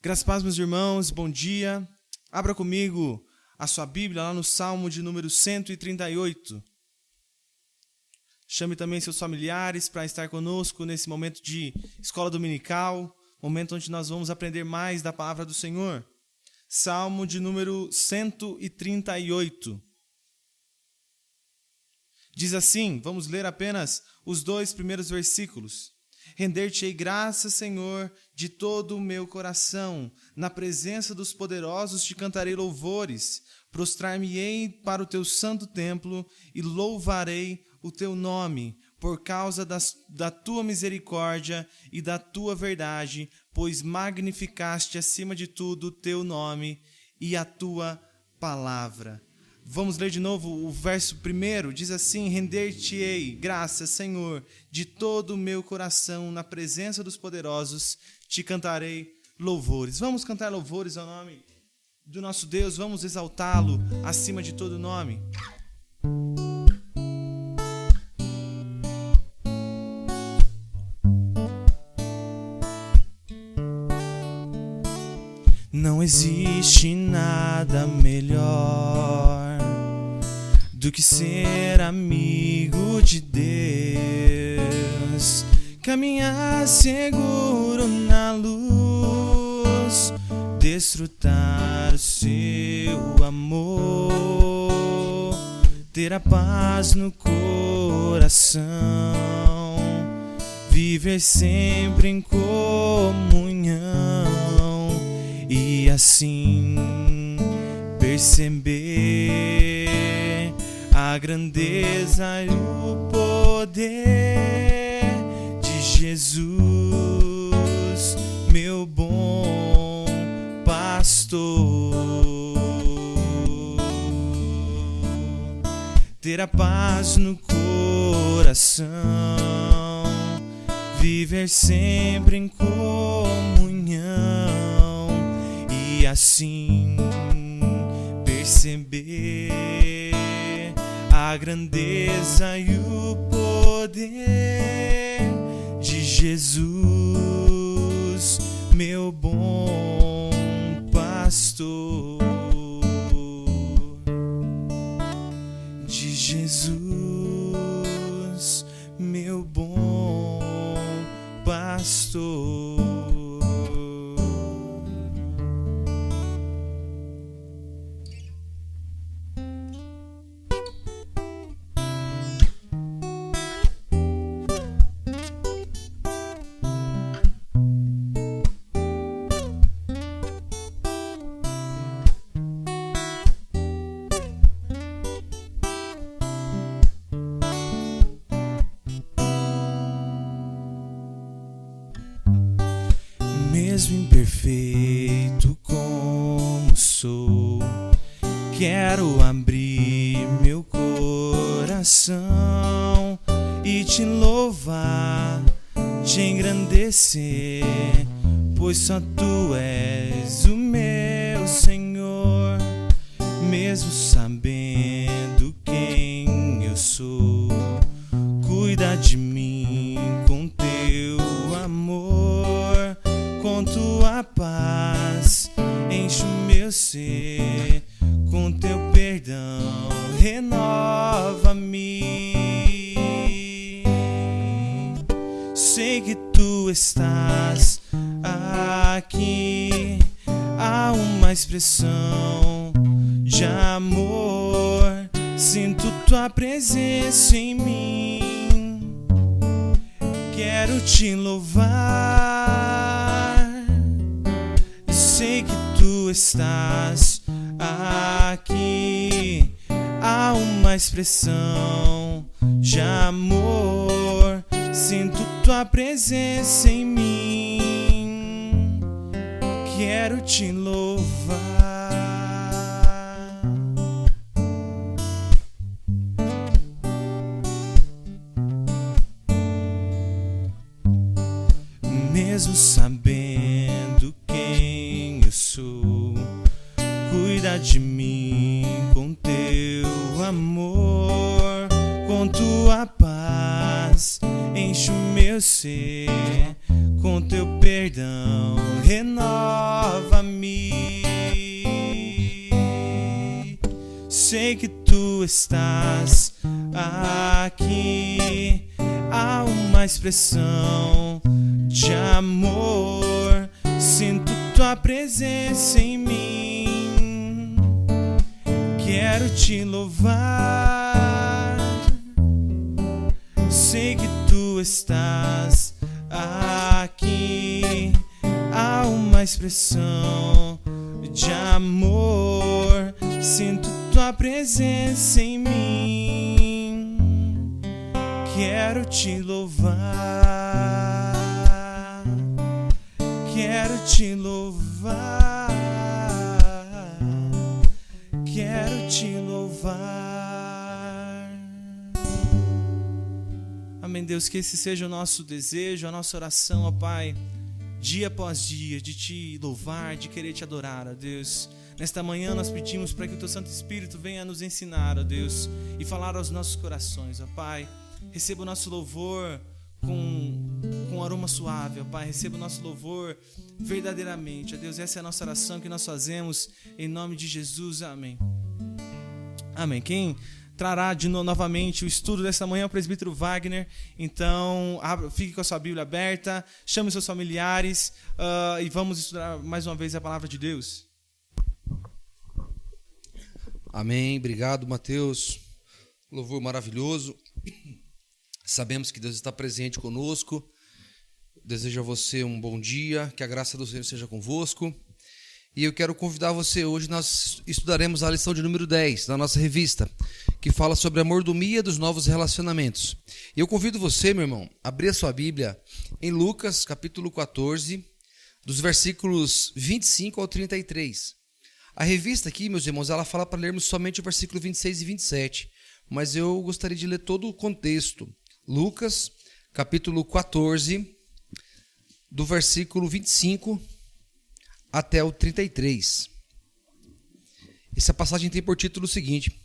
Graças a Deus, meus irmãos, bom dia. Abra comigo a sua Bíblia lá no Salmo de número 138. Chame também seus familiares para estar conosco nesse momento de escola dominical, momento onde nós vamos aprender mais da palavra do Senhor. Salmo de número 138. Diz assim, vamos ler apenas os 2 primeiros versículos. Render-te-ei graças, Senhor, de todo o meu coração. Na presença dos poderosos te cantarei louvores. Prostrar-me-ei para o teu santo templo e louvarei o teu nome, por causa da tua misericórdia e da tua verdade, pois magnificaste acima de tudo o teu nome e a tua palavra. Vamos ler de novo o verso 1, diz assim: Render-te-ei, graças, Senhor, de todo o meu coração, na presença dos poderosos, te cantarei louvores. Vamos cantar louvores ao nome do nosso Deus, vamos exaltá-lo acima de todo nome. Não existe nada melhor do que ser amigo de Deus, caminhar seguro na luz, desfrutar o seu amor, ter a paz no coração, viver sempre em comunhão e assim perceber a grandeza e o poder de Jesus, meu bom pastor. Ter a paz no coração, viver sempre em comunhão e assim perceber a grandeza e o poder de Jesus, meu bom pastor. De Jesus, meu bom pastor. Mesmo imperfeito como sou, quero abrir meu coração e te louvar, te engrandecer, pois só tu és o meu Senhor. Mesmo sabendo quem eu sou, cuida de mim com teu amor, com tua paz enche o meu ser, com teu perdão renova-me. Sei que tu estás aqui, há uma expressão de amor, sinto tua presença em mim, quero te louvar. Sei que tu estás aqui, há uma expressão de amor, sinto tua presença em mim, quero te louvar. Mesmo sabendo quem eu sou, cuida de mim com teu amor, com tua paz enche o meu ser, com teu perdão renova-me. Sei que tu estás aqui, há uma expressão de amor, sinto tua presença em mim, quero te louvar. Sei que tu estás aqui, há uma expressão de amor, sinto tua presença em mim, quero te louvar, quero te louvar, quero te louvar. Amém, Deus, que esse seja o nosso desejo, a nossa oração, ó Pai, dia após dia, de te louvar, de querer te adorar, ó Deus. Nesta manhã nós pedimos para que o Teu Santo Espírito venha nos ensinar, ó Deus, e falar aos nossos corações, ó Pai. Receba o nosso louvor com aroma suave, ó Pai. Receba o nosso louvor verdadeiramente, ó Deus. Essa é a nossa oração que nós fazemos em nome de Jesus, amém. Amém. Quem trará novamente o estudo desta manhã é o presbítero Wagner. Então, fique com a sua Bíblia aberta, chame os seus familiares e vamos estudar mais uma vez a palavra de Deus. Amém, obrigado, Mateus. Louvor maravilhoso. Sabemos que Deus está presente conosco. Desejo a você um bom dia, que a graça do Senhor seja convosco. E eu quero convidar você, hoje nós estudaremos a lição de número 10 da nossa revista, que fala sobre a mordomia dos novos relacionamentos. E eu convido você, meu irmão, a abrir a sua Bíblia em Lucas, capítulo 14, dos versículos 25 ao 33. A revista aqui, meus irmãos, ela fala para lermos somente o versículo 26 e 27, mas eu gostaria de ler todo o contexto. Lucas, capítulo 14, do versículo 25 até o 33. Essa passagem tem por título o seguinte: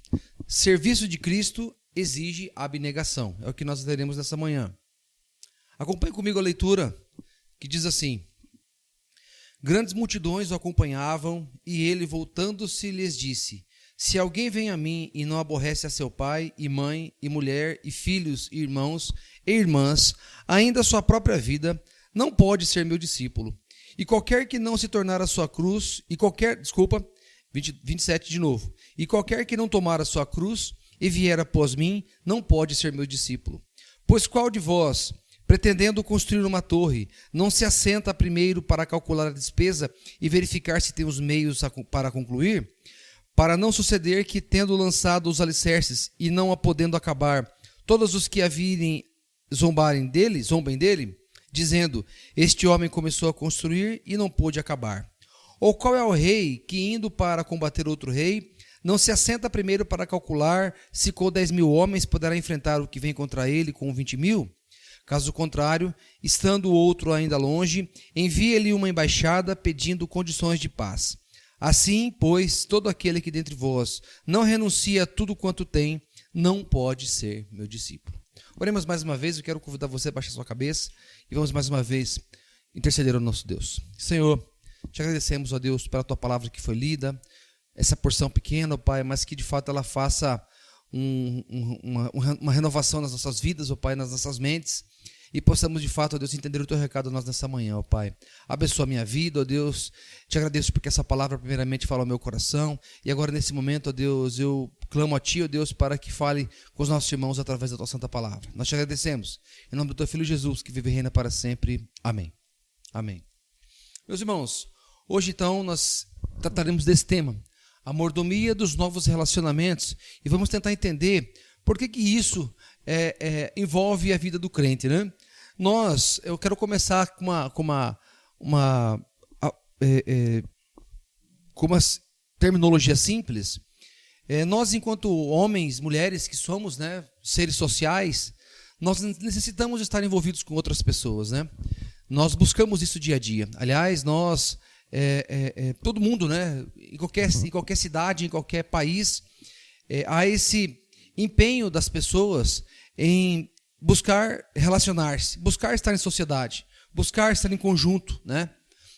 Serviço de Cristo exige abnegação. É o que nós leremos nessa manhã. Acompanhe comigo a leitura, que diz assim: Grandes multidões o acompanhavam, e ele, voltando-se, lhes disse: Se alguém vem a mim e não aborrece a seu pai, e mãe, e mulher, e filhos, e irmãos, e irmãs, ainda a sua própria vida, não pode ser meu discípulo. E qualquer que não se tornar a sua cruz, 27 de novo. E qualquer que não tomar a sua cruz e vier após mim, não pode ser meu discípulo. Pois qual de vós, pretendendo construir uma torre, não se assenta primeiro para calcular a despesa e verificar se tem os meios para concluir? Para não suceder que, tendo lançado os alicerces e não a podendo acabar, todos os que a virem zombem dele, dizendo: Este homem começou a construir e não pôde acabar. Ou qual é o rei que, indo para combater outro rei, não se assenta primeiro para calcular se com 10.000 homens poderá enfrentar o que vem contra ele com 20.000? Caso contrário, estando o outro ainda longe, envia-lhe uma embaixada pedindo condições de paz. Assim, pois, todo aquele que dentre vós não renuncia a tudo quanto tem, não pode ser meu discípulo. Oremos mais uma vez. Eu quero convidar você a baixar sua cabeça e vamos mais uma vez interceder ao nosso Deus. Senhor, te agradecemos, ó Deus, pela tua palavra que foi lida, essa porção pequena, ó Pai, mas que de fato ela faça uma renovação nas nossas vidas, ó Pai, nas nossas mentes, e possamos de fato, ó Deus, entender o teu recado a nós nessa manhã, ó Pai. Abençoa a minha vida, ó Deus. Te agradeço porque essa palavra primeiramente fala ao meu coração, e agora nesse momento, ó Deus, eu clamo a Ti, ó Deus, para que fale com os nossos irmãos através da Tua santa palavra. Nós te agradecemos, em nome do Teu Filho Jesus, que vive e reina para sempre. Amém. Amém. Meus irmãos, hoje então nós trataremos desse tema, a mordomia dos novos relacionamentos, e vamos tentar entender por que isso envolve a vida do crente, né? Eu quero começar com uma terminologia simples. Nós, enquanto homens, mulheres que somos, né, seres sociais, nós necessitamos estar envolvidos com outras pessoas, né? Nós buscamos isso dia a dia. Aliás, nós, todo mundo, né, em qualquer cidade, em qualquer país, há esse empenho das pessoas em buscar relacionar-se, buscar estar em sociedade, buscar estar em conjunto, né?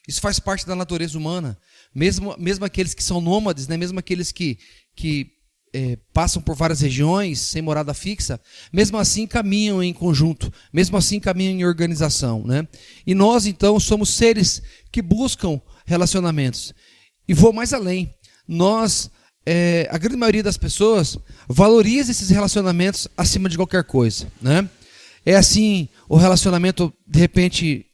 Isso faz parte da natureza humana. Mesmo aqueles que são nômades, né? Mesmo aqueles que passam por várias regiões sem morada fixa, mesmo assim caminham em conjunto, mesmo assim caminham em organização, né? E nós, então, somos seres que buscam relacionamentos. E vou mais além. A grande maioria das pessoas valoriza esses relacionamentos acima de qualquer coisa, né? É assim o relacionamento, de repente,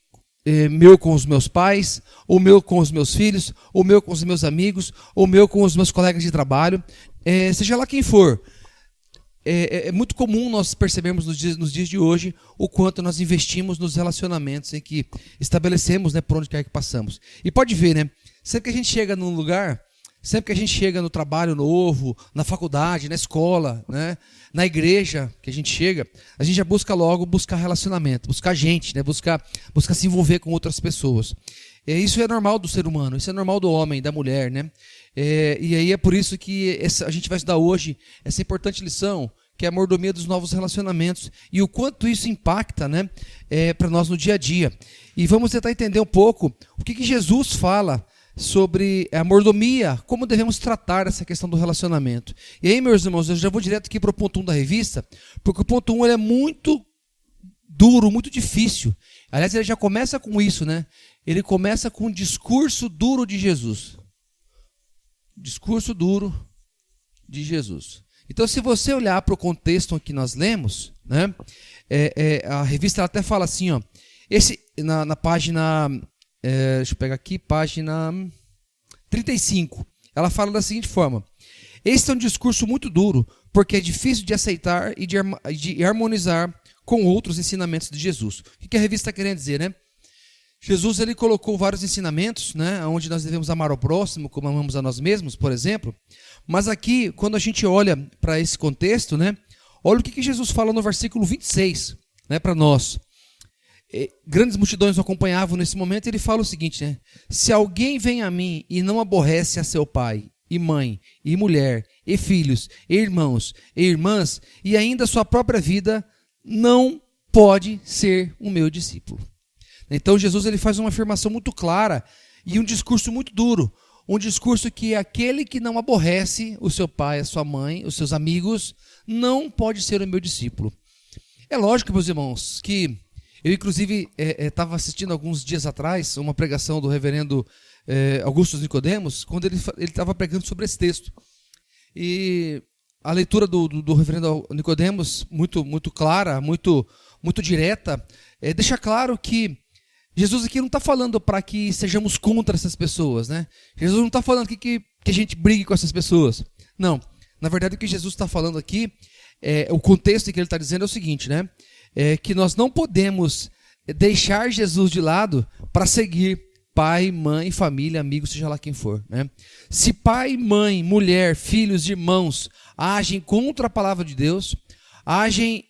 meu com os meus pais, ou meu com os meus filhos, ou meu com os meus amigos, ou meu com os meus colegas de trabalho, seja lá quem for. É muito comum nós percebermos nos dias de hoje o quanto nós investimos nos relacionamentos em que estabelecemos, né, por onde quer que passamos. E pode ver, né? Sempre que a gente chega num lugar, sempre que a gente chega no trabalho novo, na faculdade, na escola, né, na igreja que a gente chega, a gente já busca logo buscar relacionamento, buscar gente, né, buscar se envolver com outras pessoas. Isso é normal do ser humano, isso é normal do homem, da mulher, né? E aí é por isso que a gente vai estudar hoje essa importante lição, que é a mordomia dos novos relacionamentos e o quanto isso impacta, né, para nós no dia a dia. E vamos tentar entender um pouco o que Jesus fala sobre a mordomia, como devemos tratar essa questão do relacionamento. E aí, meus irmãos, eu já vou direto aqui para o ponto 1 da revista, porque o ponto 1 ele é muito duro, muito difícil. Aliás, ele já começa com isso, né? Ele começa com um discurso duro de Jesus. Discurso duro de Jesus. Então, se você olhar para o contexto que nós lemos, né, a revista ela até fala assim, ó, na página... deixa eu pegar aqui, página 35. Ela fala da seguinte forma: este é um discurso muito duro, porque é difícil de aceitar e de harmonizar com outros ensinamentos de Jesus. O que a revista está querendo dizer, né? Jesus ele colocou vários ensinamentos, né, onde nós devemos amar ao próximo como amamos a nós mesmos, por exemplo. Mas aqui, quando a gente olha para esse contexto, né, olha o que Jesus fala no versículo 26, né, para nós. Grandes multidões o acompanhavam nesse momento, e ele fala o seguinte, né? Se alguém vem a mim e não aborrece a seu pai, e mãe, e mulher, e filhos, e irmãos, e irmãs, e ainda a sua própria vida, não pode ser o meu discípulo. Então Jesus ele faz uma afirmação muito clara e um discurso muito duro. Um discurso que aquele que não aborrece o seu pai, a sua mãe, os seus amigos, não pode ser o meu discípulo. É lógico, meus irmãos, que eu, inclusive, estava assistindo alguns dias atrás uma pregação do reverendo Augusto Nicodemos, quando ele estava pregando sobre esse texto. E a leitura do reverendo Nicodemos, muito clara, muito direta, deixa claro que Jesus aqui não está falando para que sejamos contra essas pessoas, né? Jesus não está falando aqui que a gente brigue com essas pessoas. Não. Na verdade, o que Jesus está falando aqui, o contexto em que ele está dizendo é o seguinte, né? Que nós não podemos deixar Jesus de lado para seguir pai, mãe, família, amigo, seja lá quem for, né? Se pai, mãe, mulher, filhos, irmãos agem contra a palavra de Deus, agem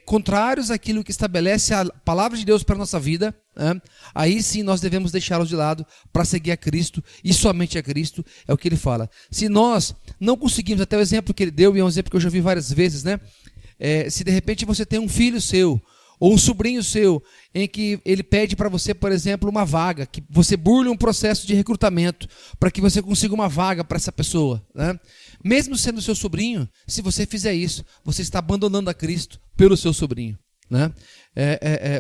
contrários àquilo que estabelece a palavra de Deus para a nossa vida, né? Aí sim nós devemos deixá-los de lado para seguir a Cristo e somente a Cristo, é o que ele fala. Se nós não conseguimos, até o exemplo que ele deu, e é um exemplo que eu já vi várias vezes, né? Se de repente você tem um filho seu, ou um sobrinho seu, em que ele pede para você, por exemplo, uma vaga, que você burle um processo de recrutamento para que você consiga uma vaga para essa pessoa, né? Mesmo sendo seu sobrinho, se você fizer isso, você está abandonando a Cristo pelo seu sobrinho, né?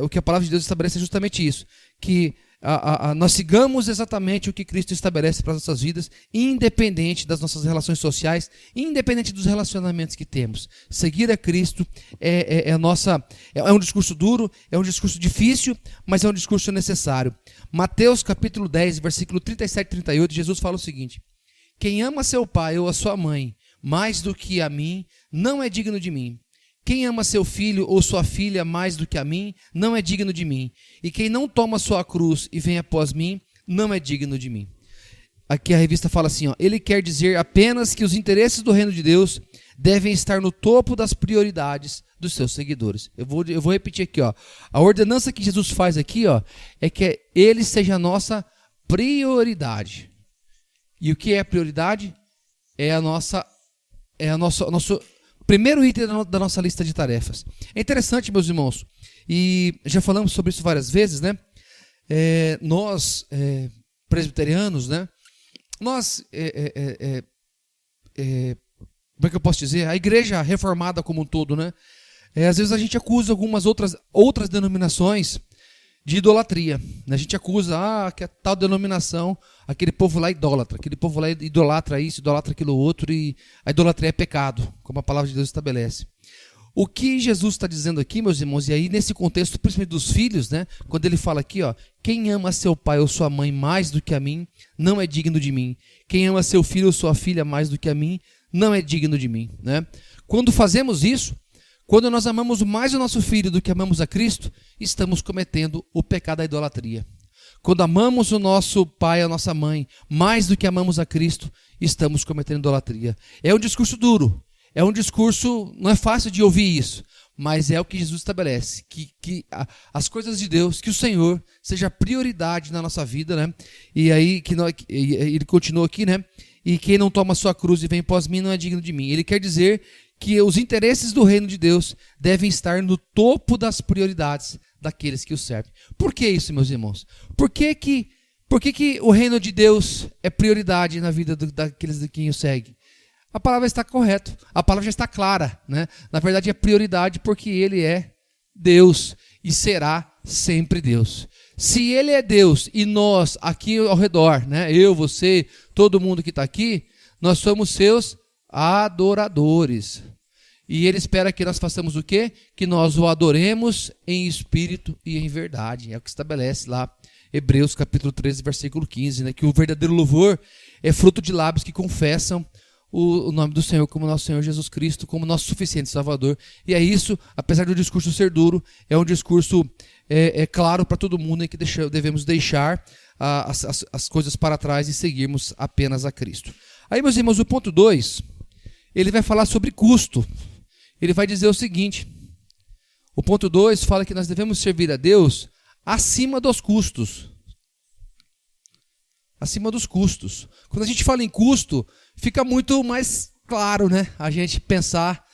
O que a palavra de Deus estabelece é justamente isso, que nós sigamos exatamente o que Cristo estabelece para as nossas vidas, independente das nossas relações sociais, independente dos relacionamentos que temos. Seguir a Cristo é um discurso duro, é um discurso difícil, mas é um discurso necessário. Mateus capítulo 10, versículo 37 e 38, Jesus fala o seguinte: quem ama seu pai ou a sua mãe mais do que a mim, não é digno de mim. Quem ama seu filho ou sua filha mais do que a mim, não é digno de mim. E quem não toma sua cruz e vem após mim, não é digno de mim. Aqui a revista fala assim, ó, ele quer dizer apenas que os interesses do reino de Deus devem estar no topo das prioridades dos seus seguidores. Eu vou repetir aqui, ó. A ordenança que Jesus faz aqui, ó, é que ele seja a nossa prioridade. E o que é a prioridade? É o nosso primeiro item da nossa lista de tarefas. É interessante, meus irmãos, e já falamos sobre isso várias vezes, né? nós, presbiterianos, né? Nós, como é que eu posso dizer? A igreja reformada como um todo, né? Às vezes a gente acusa algumas outras denominações de idolatria. A gente acusa, que a tal denominação, aquele povo lá idólatra, aquele povo lá idolatra isso, idolatra aquilo outro, e a idolatria é pecado, como a palavra de Deus estabelece. O que Jesus está dizendo aqui, meus irmãos, e aí nesse contexto, principalmente dos filhos, né? Quando ele fala aqui, quem ama seu pai ou sua mãe mais do que a mim, não é digno de mim. Quem ama seu filho ou sua filha mais do que a mim, não é digno de mim, né? Quando fazemos isso, quando nós amamos mais o nosso filho do que amamos a Cristo, estamos cometendo o pecado da idolatria. Quando amamos o nosso pai, a nossa mãe, mais do que amamos a Cristo, estamos cometendo idolatria. É um discurso duro, é um discurso, não é fácil de ouvir isso, mas é o que Jesus estabelece, que as coisas de Deus, que o Senhor seja prioridade na nossa vida, né? E aí ele continua aqui, né? E quem não toma sua cruz e vem após mim não é digno de mim. Ele quer dizer que os interesses do reino de Deus devem estar no topo das prioridades daqueles que o servem. Por que isso, meus irmãos? Por que o reino de Deus é prioridade na vida daqueles de quem o segue? A palavra está correta, a palavra já está clara, né? Na verdade é prioridade porque ele é Deus e será sempre Deus. Se ele é Deus e nós aqui ao redor, né? Eu, você, todo mundo que está aqui, nós somos seus adoradores. E ele espera que nós façamos o quê? Que nós o adoremos em espírito e em verdade. É o que estabelece lá Hebreus capítulo 13, versículo 15, né? Que o verdadeiro louvor é fruto de lábios que confessam o nome do Senhor como nosso Senhor Jesus Cristo, como nosso suficiente Salvador. E é isso, apesar do discurso ser duro, é um discurso claro para todo mundo em que devemos deixar as coisas para trás e seguirmos apenas a Cristo. Aí, meus irmãos, o ponto 2, ele vai falar sobre custo. Ele vai dizer o seguinte, o ponto 2 fala que nós devemos servir a Deus acima dos custos. Acima dos custos. Quando a gente fala em custo, fica muito mais claro, né? A gente pensar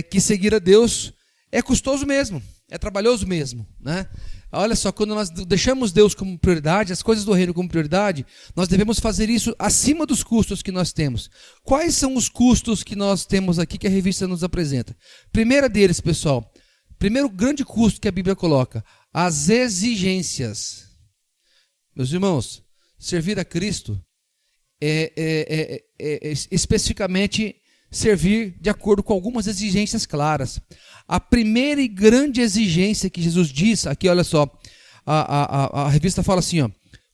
que seguir a Deus é custoso mesmo, é trabalhoso mesmo, né? Olha só, quando nós deixamos Deus como prioridade, as coisas do reino como prioridade, nós devemos fazer isso acima dos custos que nós temos. Quais são os custos que nós temos aqui que a revista nos apresenta? Primeiro deles, pessoal, primeiro grande custo que a Bíblia coloca, as exigências. Meus irmãos, servir a Cristo é especificamente servir de acordo com algumas exigências claras. A primeira e grande exigência que Jesus diz, aqui olha só, a revista fala assim,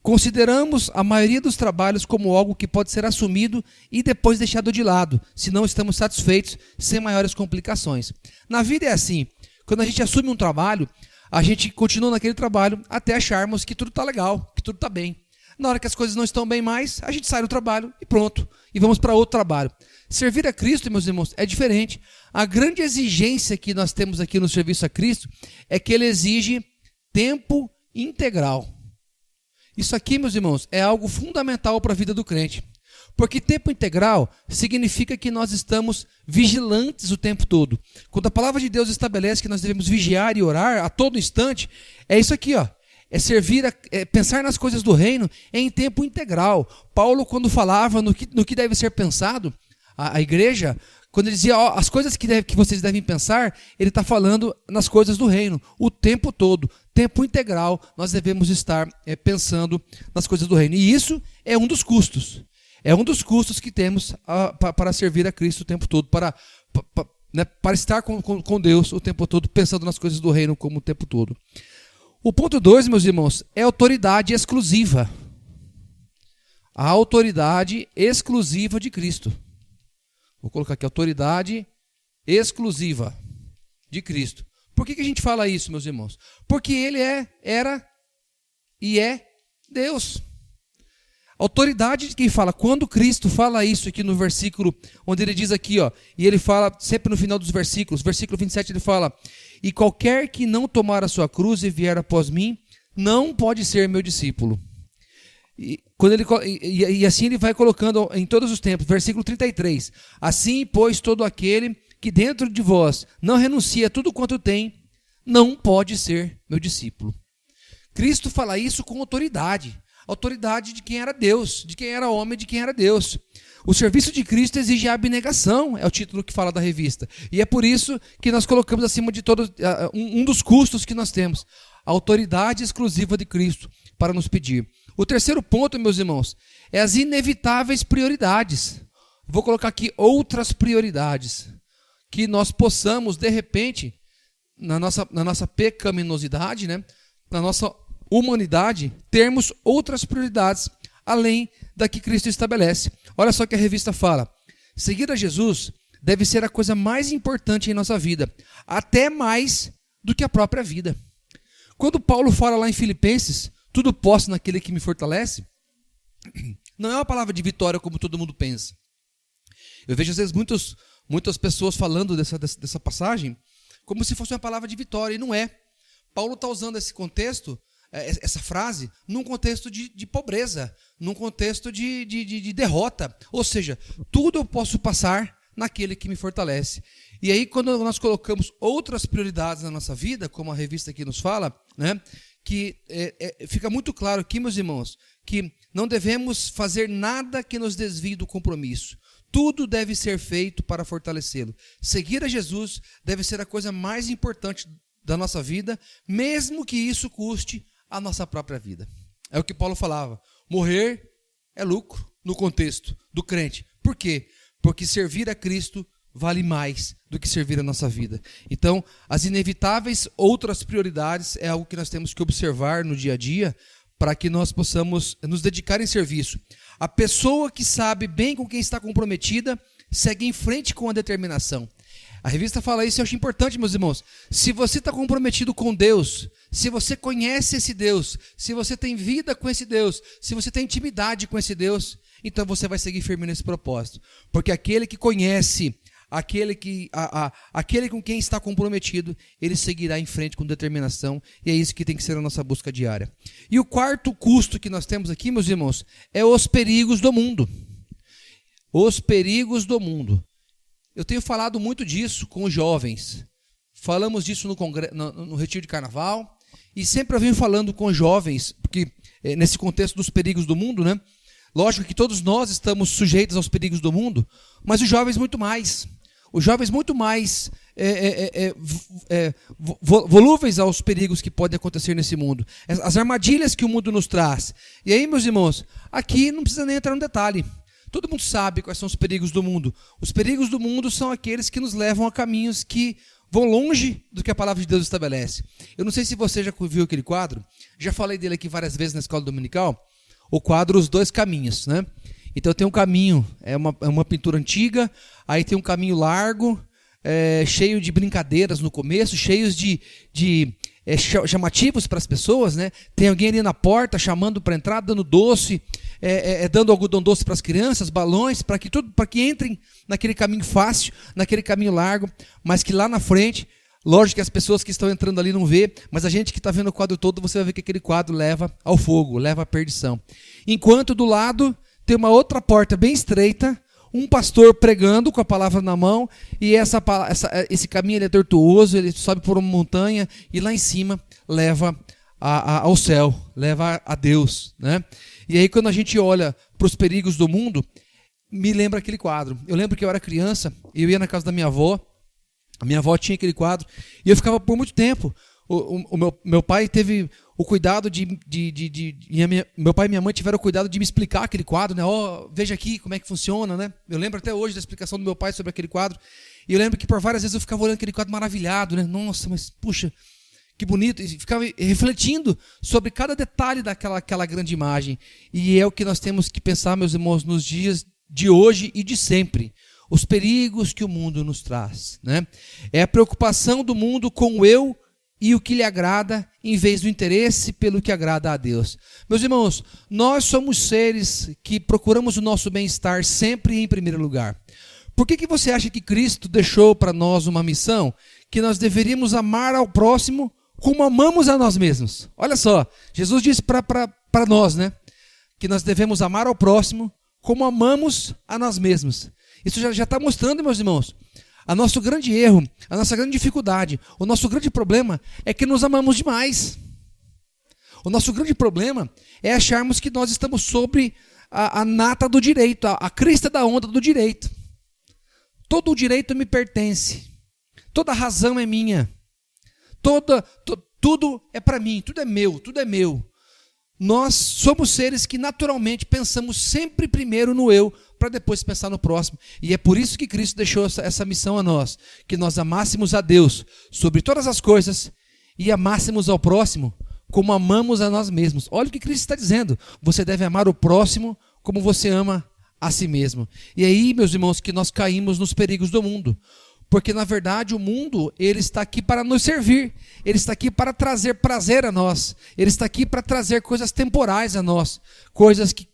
consideramos a maioria dos trabalhos como algo que pode ser assumido e depois deixado de lado, se não estamos satisfeitos, sem maiores complicações. Na vida é assim, quando a gente assume um trabalho, a gente continua naquele trabalho até acharmos que tudo está legal, que tudo está bem. Na hora que as coisas não estão bem mais, a gente sai do trabalho e pronto, e vamos para outro trabalho. Servir a Cristo, meus irmãos, é diferente. A grande exigência que nós temos aqui no serviço a Cristo é que ele exige tempo integral. Isso aqui, meus irmãos, é algo fundamental para a vida do crente. Porque tempo integral significa que nós estamos vigilantes o tempo todo. Quando a palavra de Deus estabelece que nós devemos vigiar e orar a todo instante, é isso aqui, É servir, pensar nas coisas do reino em tempo integral. Paulo, quando falava no que deve ser pensado, a igreja, quando ele dizia as coisas que vocês devem pensar, ele está falando nas coisas do reino, o tempo todo, tempo integral, nós devemos estar pensando nas coisas do reino. E isso é um dos custos. É um dos custos que temos para servir a Cristo o tempo todo, para estar com Deus o tempo todo, pensando nas coisas do reino como o tempo todo. O ponto 2, meus irmãos, é autoridade exclusiva. A autoridade exclusiva de Cristo. Vou colocar aqui, autoridade exclusiva de Cristo. Por que a gente fala isso, meus irmãos? Porque ele era e é Deus. Autoridade de quem fala. Quando Cristo fala isso aqui no versículo, onde ele diz aqui, e ele fala sempre no final dos versículos, versículo 27 ele fala, e qualquer que não tomar a sua cruz e vier após mim, não pode ser meu discípulo. E assim ele vai colocando em todos os tempos, versículo 33, assim, pois, todo aquele que dentro de vós não renuncia a tudo quanto tem, não pode ser meu discípulo. Cristo fala isso com autoridade. Autoridade de quem era Deus, de quem era homem, de quem era Deus. O serviço de Cristo exige abnegação, é o título que fala da revista. E é por isso que nós colocamos acima de todos um dos custos que nós temos. A autoridade exclusiva de Cristo para nos pedir. O terceiro ponto, meus irmãos, é as inevitáveis prioridades. Vou colocar aqui outras prioridades. Que nós possamos, de repente, na nossa pecaminosidade, né, na nossa humanidade, termos outras prioridades além da que Cristo estabelece. Olha só que a revista fala: seguir a Jesus deve ser a coisa mais importante em nossa vida, até mais do que a própria vida. Quando Paulo fala lá em Filipenses, tudo posso naquele que me fortalece, não é uma palavra de vitória como todo mundo pensa. Eu vejo às vezes muitas pessoas falando dessa passagem como se fosse uma palavra de vitória, e não é. Paulo está usando esse contexto, essa frase, num contexto de pobreza, num contexto de derrota. Ou seja, tudo eu posso passar naquele que me fortalece. E aí, quando nós colocamos outras prioridades na nossa vida, como a revista aqui nos fala, né, que fica muito claro aqui, meus irmãos, que não devemos fazer nada que nos desvie do compromisso. Tudo deve ser feito para fortalecê-lo. Seguir a Jesus deve ser a coisa mais importante da nossa vida, mesmo que isso custe a nossa própria vida. É o que Paulo falava. Morrer é lucro no contexto do crente. Por quê? Porque servir a Cristo vale mais do que servir a nossa vida. Então, as inevitáveis outras prioridades é algo que nós temos que observar no dia a dia para que nós possamos nos dedicar em serviço. A pessoa que sabe bem com quem está comprometida segue em frente com a determinação. A revista fala isso e eu acho importante, meus irmãos. Se você está comprometido com Deus, se você conhece esse Deus, se você tem vida com esse Deus, se você tem intimidade com esse Deus, então você vai seguir firme nesse propósito. Porque aquele que conhece, aquele com quem está comprometido, ele seguirá em frente com determinação, e é isso que tem que ser a nossa busca diária. E o quarto custo que nós temos aqui, meus irmãos, é os perigos do mundo. Os perigos do mundo. Eu tenho falado muito disso com os jovens. Falamos disso no retiro de carnaval, e sempre eu venho falando com os jovens, porque nesse contexto dos perigos do mundo, né? Lógico que todos nós estamos sujeitos aos perigos do mundo, mas os jovens muito mais. Os jovens muito mais volúveis aos perigos que podem acontecer nesse mundo. As armadilhas que o mundo nos traz. E aí, meus irmãos, aqui não precisa nem entrar no detalhe. Todo mundo sabe quais são os perigos do mundo. Os perigos do mundo são aqueles que nos levam a caminhos que vão longe do que a palavra de Deus estabelece. Eu não sei se você já viu aquele quadro. Já falei dele aqui várias vezes na escola dominical. O quadro Os Dois Caminhos, né? Então tem um caminho, é uma pintura antiga, aí tem um caminho largo, cheio de brincadeiras no começo, cheios de chamativos para as pessoas, né? Tem alguém ali na porta chamando para entrar, dando doce, dando algodão doce para as crianças, balões, para que entrem naquele caminho fácil, naquele caminho largo, mas que lá na frente, lógico que as pessoas que estão entrando ali não vê, mas a gente que está vendo o quadro todo, você vai ver que aquele quadro leva ao fogo, leva à perdição. Enquanto do lado tem uma outra porta bem estreita, um pastor pregando com a palavra na mão, e esse caminho ele é tortuoso, ele sobe por uma montanha, e lá em cima leva ao céu, leva a Deus, né? E aí quando a gente olha para os perigos do mundo, me lembra aquele quadro. Eu lembro que eu era criança, eu ia na casa da minha avó, a minha avó tinha aquele quadro, e eu ficava por muito tempo. Meu pai teve o cuidado meu pai e minha mãe tiveram o cuidado de me explicar aquele quadro, né? Veja aqui como é que funciona, né? Eu lembro até hoje da explicação do meu pai sobre aquele quadro. E eu lembro que por várias vezes eu ficava olhando aquele quadro maravilhado, né? Nossa, mas puxa, que bonito. E ficava refletindo sobre cada detalhe daquela grande imagem. E é o que nós temos que pensar, meus irmãos, nos dias de hoje e de sempre. Os perigos que o mundo nos traz, né? É a preocupação do mundo com o eu e o que lhe agrada, em vez do interesse pelo que agrada a Deus. Meus irmãos, nós somos seres que procuramos o nosso bem-estar sempre em primeiro lugar. Por que você acha que Cristo deixou para nós uma missão que nós deveríamos amar ao próximo como amamos a nós mesmos? Olha só, Jesus disse para nós, né, que nós devemos amar ao próximo como amamos a nós mesmos. Isso já está mostrando, meus irmãos, o nosso grande erro, a nossa grande dificuldade, o nosso grande problema é que nos amamos demais. O nosso grande problema é acharmos que nós estamos sobre a nata do direito, a crista da onda do direito. Todo o direito me pertence, toda a razão é minha, tudo é para mim, tudo é meu, tudo é meu. Nós somos seres que naturalmente pensamos sempre primeiro no eu, para depois pensar no próximo. E é por isso que Cristo deixou essa missão a nós, que nós amássemos a Deus sobre todas as coisas e amássemos ao próximo como amamos a nós mesmos. Olha o que Cristo está dizendo, você deve amar o próximo como você ama a si mesmo. E aí, meus irmãos, que nós caímos nos perigos do mundo. Porque, na verdade, o mundo, ele está aqui para nos servir. Ele está aqui para trazer prazer a nós. Ele está aqui para trazer coisas temporais a nós. Coisas que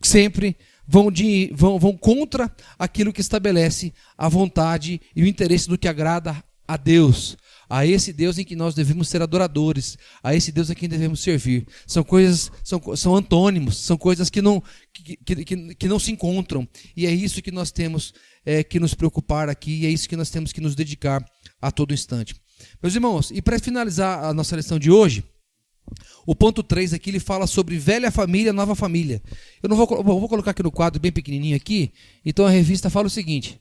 sempre vão contra aquilo que estabelece a vontade e o interesse do que agrada a Deus. A esse Deus em que nós devemos ser adoradores. A esse Deus a quem devemos servir. São coisas, são antônimos. São coisas que não se encontram. E é isso que nós temos que nos preocupar aqui, e é isso que nós temos que nos dedicar a todo instante. Meus irmãos, e para finalizar a nossa lição de hoje, o ponto 3 aqui, ele fala sobre velha família, nova família. Eu vou colocar aqui no quadro bem pequenininho aqui, então a revista fala o seguinte,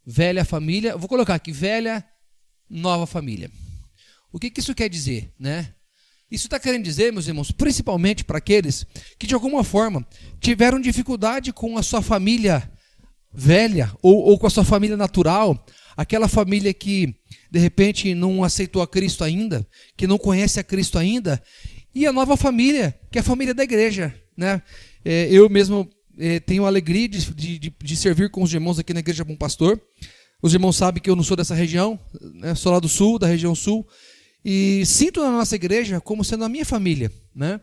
velha família, eu vou colocar aqui, velha, nova família. O que isso quer dizer, né? Isso está querendo dizer, meus irmãos, principalmente para aqueles que de alguma forma tiveram dificuldade com a sua família velha ou com a sua família natural, aquela família que de repente não aceitou a Cristo ainda, que não conhece a Cristo ainda, e a nova família, que é a família da igreja, né? Eu mesmo tenho a alegria de servir com os irmãos aqui na Igreja Bom Pastor. Os irmãos sabem que eu não sou dessa região, né? Sou lá do sul, da região sul, e sinto na nossa igreja como sendo a minha família, né?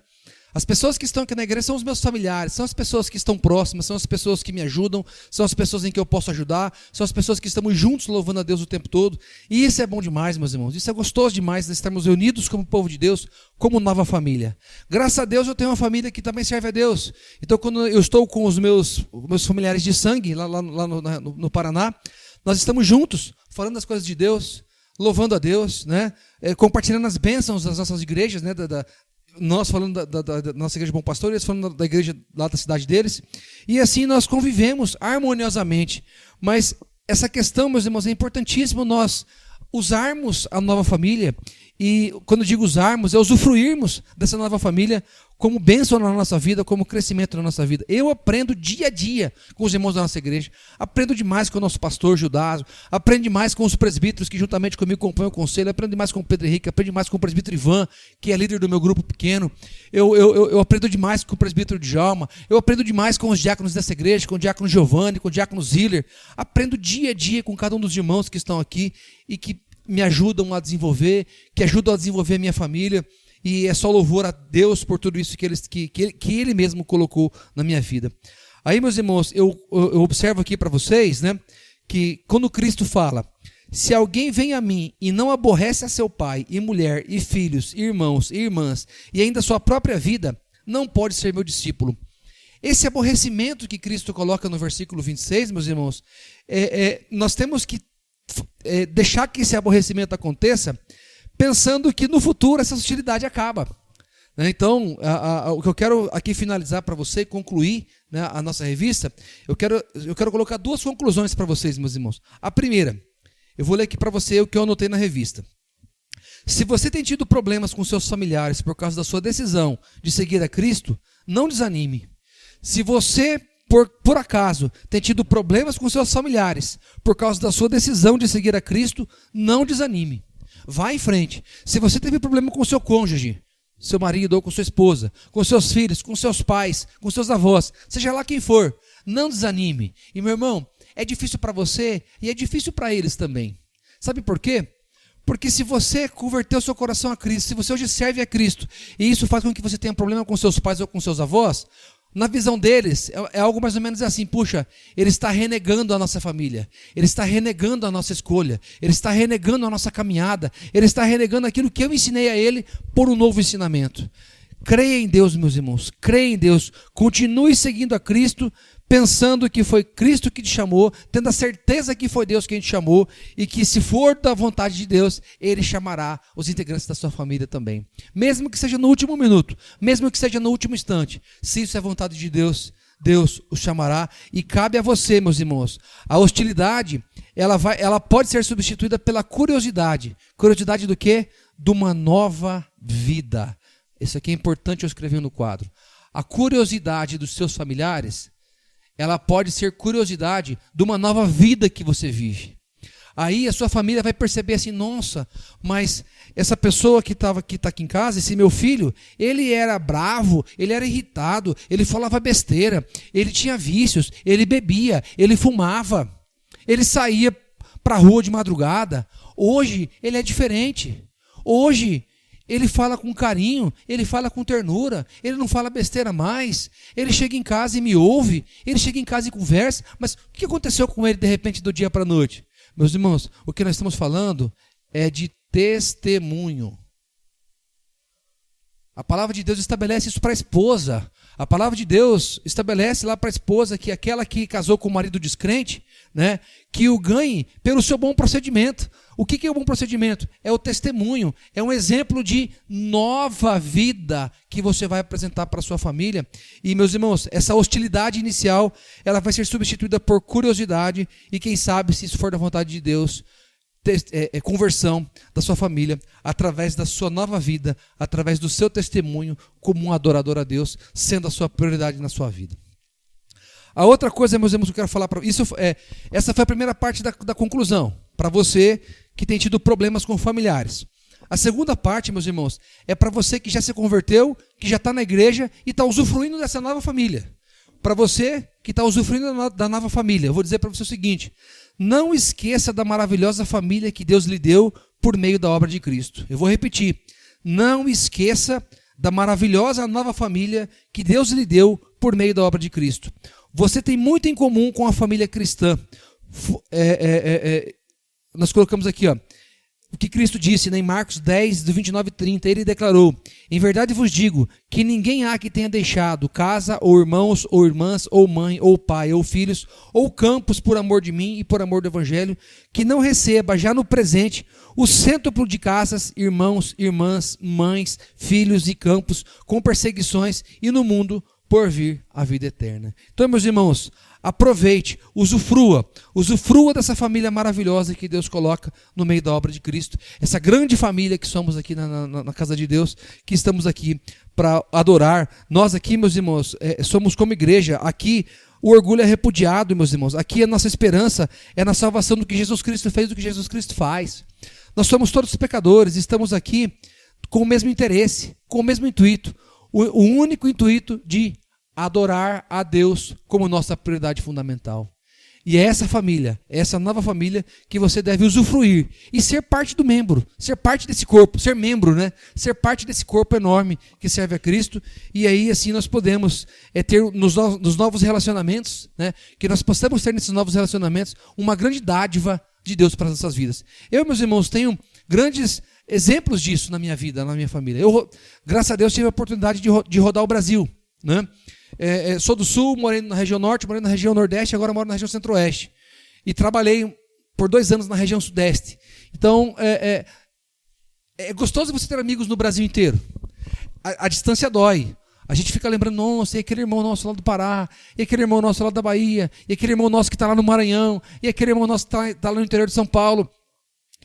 As pessoas que estão aqui na igreja são os meus familiares, são as pessoas que estão próximas, são as pessoas que me ajudam, são as pessoas em que eu posso ajudar, são as pessoas que estamos juntos louvando a Deus o tempo todo. E isso é bom demais, meus irmãos. Isso é gostoso demais, de estarmos unidos como povo de Deus, como nova família. Graças a Deus eu tenho uma família que também serve a Deus. Então quando eu estou com os meus familiares de sangue, lá no Paraná, nós estamos juntos, falando das coisas de Deus, louvando a Deus, né? Compartilhando as bênçãos das nossas igrejas, né? Nós falando da nossa igreja Bom Pastor, eles falando da igreja lá da cidade deles, e assim nós convivemos harmoniosamente. Mas essa questão, meus irmãos, é importantíssimo nós usarmos a nova família, e quando digo usarmos, é usufruirmos dessa nova família como bênção na nossa vida, como crescimento na nossa vida. Eu aprendo dia a dia com os irmãos da nossa igreja, aprendo demais com o nosso pastor Judas, aprendo demais com os presbíteros que juntamente comigo compõem o conselho, aprendo demais com o Pedro Henrique, aprendo demais com o presbítero Ivan, que é líder do meu grupo pequeno, eu aprendo demais com o presbítero Djalma, eu aprendo demais com os diáconos dessa igreja, com o diácono Giovanni, com o diácono Ziller, aprendo dia a dia com cada um dos irmãos que estão aqui e que me ajudam a desenvolver, que ajudam a desenvolver a minha família, e é só louvor a Deus por tudo isso que Ele mesmo colocou na minha vida. Aí, meus irmãos, eu observo aqui para vocês, né, que quando Cristo fala, se alguém vem a mim e não aborrece a seu pai, e mulher, e filhos, e irmãos, e irmãs, e ainda a sua própria vida, não pode ser meu discípulo. Esse aborrecimento que Cristo coloca no versículo 26, meus irmãos, nós temos que deixar que esse aborrecimento aconteça, pensando que no futuro essa hostilidade acaba. Então, o que eu quero aqui finalizar para você, concluir, né, a nossa revista, eu quero colocar duas conclusões para vocês, meus irmãos. A primeira, eu vou ler aqui para você o que eu anotei na revista. Se você tem tido problemas com seus familiares por causa da sua decisão de seguir a Cristo, não desanime. Se você, por acaso, tem tido problemas com seus familiares por causa da sua decisão de seguir a Cristo, não desanime. Vá em frente. Se você teve problema com seu cônjuge, seu marido ou com sua esposa, com seus filhos, com seus pais, com seus avós, seja lá quem for, não desanime. E, meu irmão, é difícil para você e é difícil para eles também. Sabe por quê? Porque se você converteu seu coração a Cristo, se você hoje serve a Cristo, e isso faz com que você tenha problema com seus pais ou com seus avós, na visão deles, é algo mais ou menos assim, puxa, ele está renegando a nossa família, ele está renegando a nossa escolha, ele está renegando a nossa caminhada, ele está renegando aquilo que eu ensinei a ele por um novo ensinamento. Creia em Deus, meus irmãos. Creia em Deus. Continue seguindo a Cristo, pensando que foi Cristo que te chamou, tendo a certeza que foi Deus quem te chamou e que, se for da vontade de Deus, Ele chamará os integrantes da sua família também. Mesmo que seja no último minuto, mesmo que seja no último instante, se isso é vontade de Deus, Deus o chamará. E cabe a você, meus irmãos. A hostilidade, ela pode ser substituída pela curiosidade. Curiosidade do quê? De uma nova vida. Isso aqui é importante, eu escrevi no quadro. A curiosidade dos seus familiares, ela pode ser curiosidade de uma nova vida que você vive. Aí a sua família vai perceber assim, nossa, mas essa pessoa que está aqui em casa, esse meu filho, ele era bravo, ele era irritado, ele falava besteira, ele tinha vícios, ele bebia, ele fumava, ele saía para a rua de madrugada. Hoje ele é diferente. Hoje ele fala com carinho, ele fala com ternura, ele não fala besteira mais, ele chega em casa e me ouve, ele chega em casa e conversa, mas o que aconteceu com ele de repente do dia para a noite? Meus irmãos, o que nós estamos falando é de testemunho. A palavra de Deus estabelece isso para a esposa. A palavra de Deus estabelece lá para a esposa que aquela que casou com o marido descrente, né, que o ganhe pelo seu bom procedimento. O que é o bom procedimento? É o testemunho, é um exemplo de nova vida que você vai apresentar para a sua família. E, meus irmãos, essa hostilidade inicial, ela vai ser substituída por curiosidade e, quem sabe, se isso for da vontade de Deus, conversão da sua família, através da sua nova vida, através do seu testemunho como um adorador a Deus, sendo a sua prioridade na sua vida. A outra coisa, meus irmãos, que eu quero falar para essa foi a primeira parte da conclusão, para você que tem tido problemas com familiares. A segunda parte, meus irmãos, é para você que já se converteu, que já está na igreja e está usufruindo dessa nova família. Para você que está usufruindo da nova família, eu vou dizer para você o seguinte: não esqueça da maravilhosa família que Deus lhe deu por meio da obra de Cristo. Eu vou repetir. Não esqueça da maravilhosa nova família que Deus lhe deu por meio da obra de Cristo. Você tem muito em comum com a família cristã. Nós colocamos aqui, ó, o que Cristo disse, né, em Marcos 10, do 29 e 30, ele declarou: em verdade vos digo que ninguém há que tenha deixado casa, ou irmãos, ou irmãs, ou mãe, ou pai, ou filhos, ou campos por amor de mim e por amor do evangelho, que não receba já no presente o cêntuplo de casas, irmãos, irmãs, mães, filhos e campos, com perseguições, e no mundo por vir a vida eterna. Então, meus irmãos, aproveite, usufrua dessa família maravilhosa que Deus coloca no meio da obra de Cristo, essa grande família que somos aqui na casa de Deus, que estamos aqui para adorar. Nós aqui, meus irmãos, somos como igreja. Aqui o orgulho é repudiado, meus irmãos. Aqui a nossa esperança é na salvação do que Jesus Cristo fez, do que Jesus Cristo faz. Nós somos todos pecadores, estamos aqui com o mesmo interesse, com o mesmo intuito, o único intuito de adorar a Deus como nossa prioridade fundamental. E é essa família, essa nova família que você deve usufruir e ser parte do membro, ser parte desse corpo, ser membro, né? Ser parte desse corpo enorme que serve a Cristo. E aí assim nós podemos ter nos novos relacionamentos, né? Que nós possamos ter nesses novos relacionamentos uma grande dádiva de Deus para as nossas vidas. Eu, meus irmãos, tenho grandes exemplos disso na minha vida, na minha família. Eu, graças a Deus, tive a oportunidade de rodar o Brasil, né? Sou do Sul, morei na região Norte, morei na região Nordeste, agora moro na região Centro-Oeste. E trabalhei por 2 anos na região Sudeste. Então, é gostoso você ter amigos no Brasil inteiro. A distância dói. A gente fica lembrando, nossa, e aquele irmão nosso lá do Pará, e aquele irmão nosso lá da Bahia, e aquele irmão nosso que está lá no Maranhão, e aquele irmão nosso que está lá no interior de São Paulo,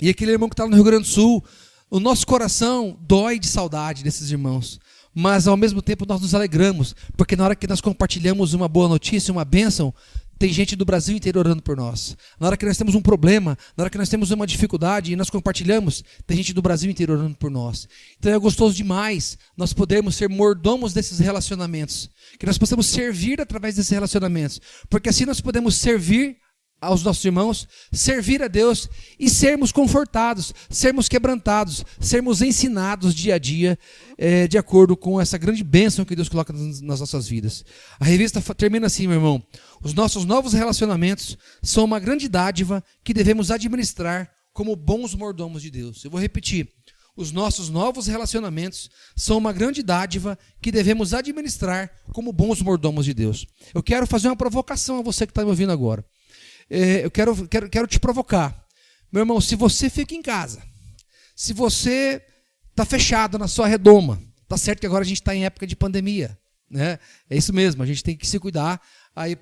e aquele irmão que está lá no Rio Grande do Sul. O nosso coração dói de saudade desses irmãos. Mas ao mesmo tempo nós nos alegramos, porque na hora que nós compartilhamos uma boa notícia, uma bênção, tem gente do Brasil inteiro orando por nós. Na hora que nós temos um problema, na hora que nós temos uma dificuldade e nós compartilhamos, tem gente do Brasil inteiro orando por nós. Então é gostoso demais nós podermos ser mordomos desses relacionamentos, que nós possamos servir através desses relacionamentos, porque assim nós podemos servir aos nossos irmãos, servir a Deus e sermos confortados, sermos quebrantados, sermos ensinados dia a dia, de acordo com essa grande bênção que Deus coloca nas nossas vidas. A revista termina assim, meu irmão: os nossos novos relacionamentos são uma grande dádiva que devemos administrar como bons mordomos de Deus. Eu vou repetir: os nossos novos relacionamentos são uma grande dádiva que devemos administrar como bons mordomos de Deus. Eu quero fazer uma provocação a você que está me ouvindo agora. Eu quero te provocar. Meu irmão, se você fica em casa, se você está fechado na sua redoma, tá certo que agora a gente está em época de pandemia, né? É isso mesmo, a gente tem que se cuidar aí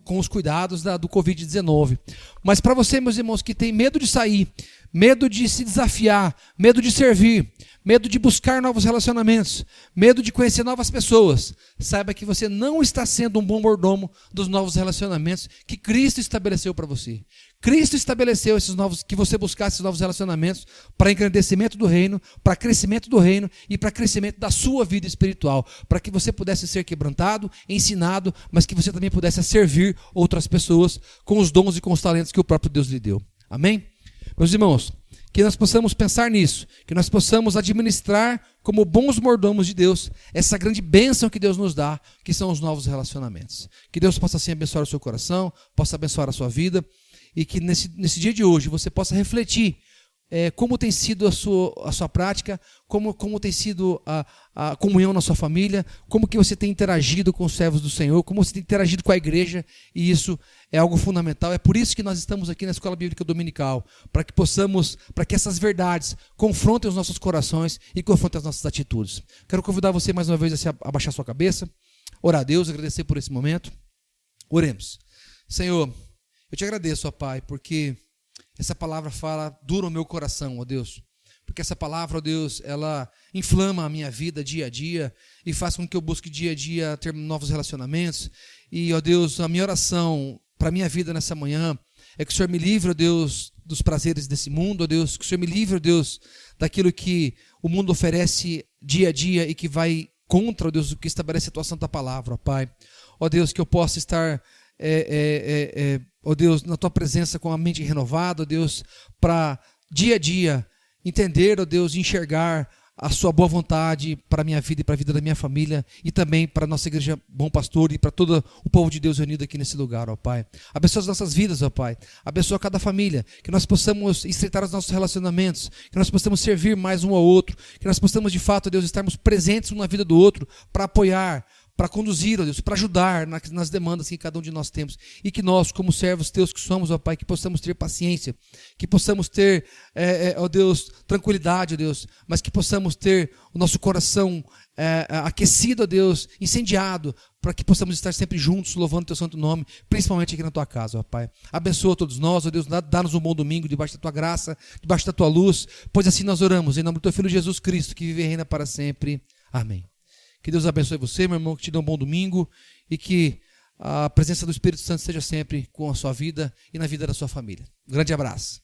com os cuidados do Covid-19. Mas para você, meus irmãos, que tem medo de sair, medo de se desafiar, medo de servir, medo de buscar novos relacionamentos, medo de conhecer novas pessoas, saiba que você não está sendo um bom mordomo dos novos relacionamentos que Cristo estabeleceu para você. Cristo estabeleceu que você buscasse esses novos relacionamentos para engrandecimento do reino, para crescimento do reino e para crescimento da sua vida espiritual, para que você pudesse ser quebrantado, ensinado, mas que você também pudesse servir outras pessoas com os dons e com os talentos que o próprio Deus lhe deu. Amém? Meus irmãos, que nós possamos pensar nisso, que nós possamos administrar como bons mordomos de Deus essa grande bênção que Deus nos dá, que são os novos relacionamentos. Que Deus possa assim abençoar o seu coração, possa abençoar a sua vida, e que nesse dia de hoje você possa refletir como tem sido a sua prática, como tem sido a comunhão na sua família, como que você tem interagido com os servos do Senhor, como você tem interagido com a igreja, e isso é algo fundamental. É por isso que nós estamos aqui na Escola Bíblica Dominical, para que essas verdades confrontem os nossos corações e confrontem as nossas atitudes. Quero convidar você mais uma vez a abaixar sua cabeça, orar a Deus, agradecer por esse momento. Oremos. Senhor, eu te agradeço, ó Pai, porque essa palavra fala duro ao meu coração, ó Deus. Porque essa palavra, ó Deus, ela inflama a minha vida dia a dia e faz com que eu busque dia a dia ter novos relacionamentos. E, ó Deus, a minha oração para a minha vida nessa manhã é que o Senhor me livre, ó Deus, dos prazeres desse mundo, ó Deus. Que o Senhor me livre, ó Deus, daquilo que o mundo oferece dia a dia e que vai contra, ó Deus, o que estabelece a tua santa palavra, ó Pai. Ó Deus, que eu possa estar ó Deus, na tua presença com a mente renovada, ó Deus, para dia a dia entender, ó Deus, e enxergar a sua boa vontade para a minha vida e para a vida da minha família e também para a nossa igreja Bom Pastor e para todo o povo de Deus reunido aqui nesse lugar, ó Pai. Abençoa as nossas vidas, ó Pai. Abençoa cada família, que nós possamos estreitar os nossos relacionamentos, que nós possamos servir mais um ao outro, que nós possamos de fato, ó Deus, estarmos presentes um na vida do outro para apoiar, para conduzir, ó Deus, para ajudar nas demandas que cada um de nós temos. E que nós, como servos teus que somos, ó Pai, que possamos ter paciência, que possamos ter, ó Deus, tranquilidade, ó Deus, mas que possamos ter o nosso coração aquecido, ó Deus, incendiado, para que possamos estar sempre juntos, louvando o teu santo nome, principalmente aqui na tua casa, ó Pai. Abençoa todos nós, ó Deus, dá-nos um bom domingo, debaixo da tua graça, debaixo da tua luz, pois assim nós oramos, em nome do teu Filho Jesus Cristo, que vive e reina para sempre. Amém. Que Deus abençoe você, meu irmão, que te dê um bom domingo e que a presença do Espírito Santo esteja sempre com a sua vida e na vida da sua família. Um grande abraço.